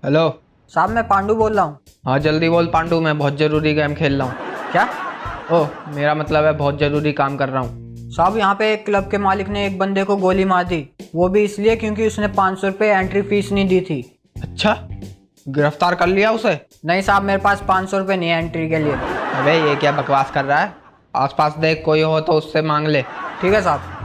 Hello. साहब मैं पांडू बोल रहा हूँ। हाँ जल्दी बोल पांडू, मैं बहुत ज़रूरी गेम खेल रहा हूँ। क्या? ओह मेरा मतलब है बहुत ज़रूरी काम कर रहा हूँ। साहब यहाँ पे एक क्लब के मालिक ने एक बंदे को गोली मार दी, वो भी इसलिए क्योंकि उसने 500 रुपये एंट्री फीस नहीं दी थी। अच्छा, गिरफ्तार कर लिया उसे? नहीं साहब, मेरे पास 500 रुपये नहीं है एंट्री के लिए। अबे ये क्या बकवास कर रहा है? आसपास देख कोई हो तो उससे मांग ले। ठीक है साहब।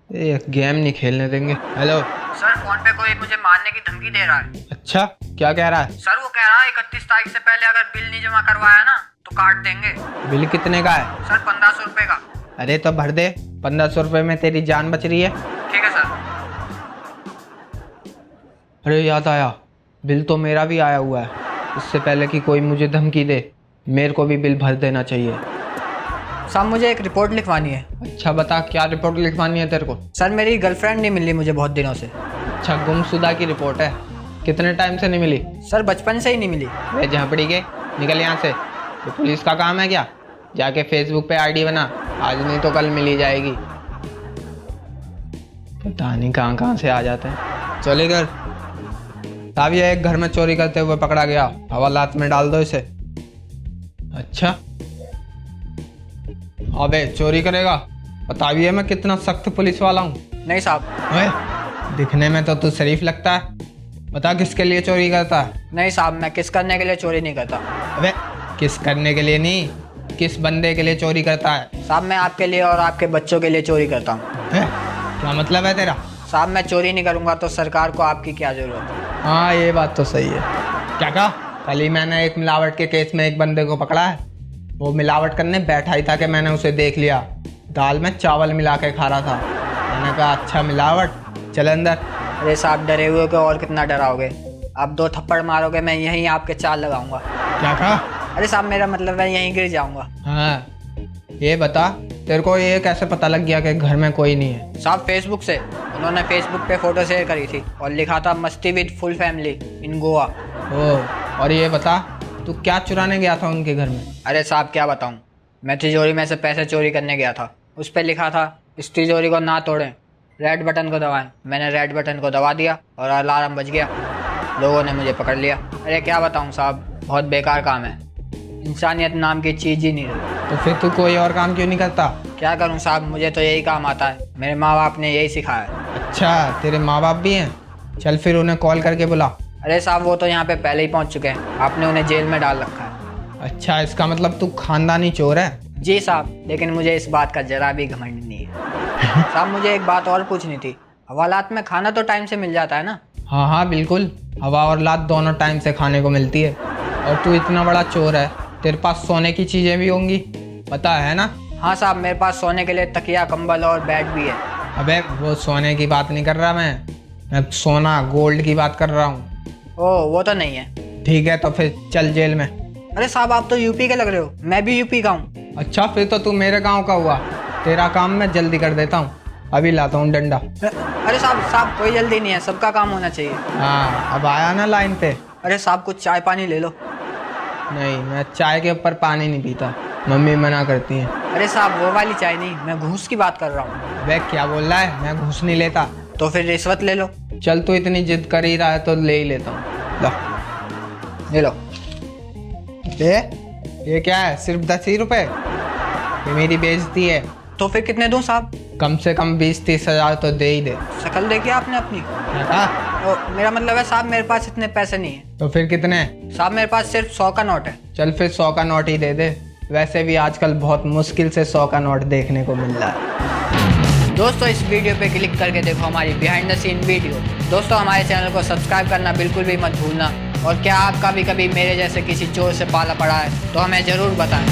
एक गेम नहीं खेलने देंगे। हेलो। सर फोन पे कोई मुझे मारने की धमकी दे रहा है। अच्छा, क्या कह रहा है? सर वो कह रहा है 31 तारीख से पहले अगर बिल नहीं जमा करवाया ना तो काट देंगे। बिल कितने का है? सर 1500 रुपये का। अरे तो भर दे, 1500 रुपये में तेरी जान बच रही है। ठीक है सर। अरे याद आया, बिल तो मेरा भी आया हुआ है। इससे पहले कि कोई मुझे धमकी दे, मेरे को भी बिल भर देना चाहिए। साहब मुझे एक रिपोर्ट लिखवानी है। अच्छा बता, क्या रिपोर्ट लिखवानी है तेरे को? सर मेरी गर्लफ्रेंड नहीं मिली मुझे बहुत दिनों से। अच्छा, गुमशुदा की रिपोर्ट है। कितने टाइम से नहीं मिली? सर बचपन से ही नहीं मिली। वे झापड़ी के, निकल यहाँ से। ये पुलिस का काम है क्या? जाके फेसबुक पे आईडी बना, आज नहीं तो कल मिली जाएगी। पता नहीं कहाँ कहाँ से आ जाते हैं। चले घर। साहब ये एक घर में चोरी करते हुए पकड़ा गया, हवालात में डाल दो इसे। अच्छा, अबे चोरी करेगा? बताइए मैं कितना सख्त पुलिस वाला हूँ। नहीं साहब। ओए, दिखने में तो तू शरीफ लगता है। बता किसके लिए चोरी करता है? नहीं साहब, मैं किस करने के लिए चोरी नहीं करता। अबे किस करने के लिए नहीं, किस बंदे के लिए चोरी करता है? साहब मैं आपके लिए और आपके बच्चों के लिए चोरी करता हूँ। क्या मतलब है तेरा? साहब मैं चोरी नहीं करूँगा तो सरकार को आपकी क्या जरूरत है। हाँ ये बात तो सही है। क्या कहा? कल ही मैंने एक मिलावट के केस में एक बंदे को पकड़ा है। वो मिलावट करने बैठा ही था कि मैंने उसे देख लिया, दाल में चावल मिला के खा रहा था। मैंने कहा अच्छा मिलावट, चल अंदर। अरे साहब डरे हुए को और कितना डराओगे? आप 2 थप्पड़ मारोगे मैं यहीं आपके चाल लगाऊंगा। क्या कहा? अरे साहब मेरा मतलब मैं यहीं गिर जाऊंगा। हाँ ये बता, तेरे को ये कैसे पता लग गया कि घर में कोई नहीं है? साहब फेसबुक से, उन्होंने फेसबुक पे फोटो शेयर करी थी और लिखा था मस्ती with full family in Goa. ओह, और ये बता तू क्या चुराने गया था उनके घर में? अरे साहब क्या बताऊं, मैं तिजोरी में से पैसे चोरी करने गया था। उस पर लिखा था इस तिजोरी को ना तोड़ें, रेड बटन को दबाएं। मैंने रेड बटन को दबा दिया और अलार्म बज गया। लोगों ने मुझे पकड़ लिया। अरे क्या बताऊं साहब, बहुत बेकार काम है। इंसानियत नाम की चीज़ ही नहीं रही। तो फिर तू कोई और काम क्यों नहीं करता? क्या करूं साहब, मुझे तो यही काम आता है। मेरे माँ बाप ने यही सिखाया। अच्छा, तेरे माँ बाप भी हैं? चल फिर उन्हें कॉल करके बुला। अरे साहब वो तो यहाँ पे पहले ही पहुँच चुके हैं, आपने उन्हें जेल में डाल रखा है। अच्छा, इसका मतलब तू खानदानी चोर है? जी साहब, लेकिन मुझे इस बात का जरा भी घमंड नहीं है। साहब मुझे एक बात और पूछनी थी, हवालात में खाना तो टाइम से मिल जाता है ना? हाँ हाँ बिल्कुल, हवा और लात दोनों टाइम से खाने को मिलती है। और तू इतना बड़ा चोर है, तेरे पास सोने की चीज़ें भी होंगी, पता है ना? हाँ साहब, मेरे पास सोने के लिए तकिया, कंबल और बेड भी है। अबे वो सोने की बात नहीं कर रहा मैं सोना गोल्ड की बात कर रहा हूँ। ओह वो तो नहीं है। ठीक है तो फिर चल जेल में। अरे साहब आप तो यूपी के लग रहे हो, मैं भी यूपी का हूँ। अच्छा फिर तो तू मेरे गांव का हुआ। तेरा काम मैं जल्दी कर देता हूँ, अभी लाता हूँ डंडा। अरे साहब कोई जल्दी नहीं है, सबका काम होना चाहिए। हाँ अब आया ना लाइन पे। अरे साहब कुछ चाय पानी ले लो। नहीं, मैं चाय के ऊपर पानी नहीं पीता, मम्मी मना करती है। अरे साहब वो वाली चाय नहीं, मैं घूस की बात कर रहा हूँ। वे क्या बोल रहा है? मैं घूस नहीं लेता। तो फिर रिश्वत ले लो। चल तू इतनी जिद कर ही रहा है तो ले ही लेता हूँ। लो ले लो। ये क्या है, सिर्फ 10 ही रुपए? ये मेरी बेइज्जती है। तो फिर कितने दूं साहब? कम से कम 20-30 हज़ार तो दे ही दे। शक्ल देखी आपने अपनी? क्या कहा? तो मेरा मतलब है साहब मेरे पास इतने पैसे नहीं है। तो फिर कितने? साहब मेरे पास सिर्फ 100 का नोट है। चल फिर 100 का नोट ही दे दे। वैसे भी आजकल बहुत मुश्किल से 100 का नोट देखने को मिल रहा है। दोस्तों इस वीडियो पे क्लिक करके देखो हमारी बिहाइंड द सीन वीडियो। दोस्तों हमारे चैनल को सब्सक्राइब करना बिल्कुल भी मत भूलना। और क्या आपका भी कभी मेरे जैसे किसी चोर से पाला पड़ा है तो हमें ज़रूर बताएं।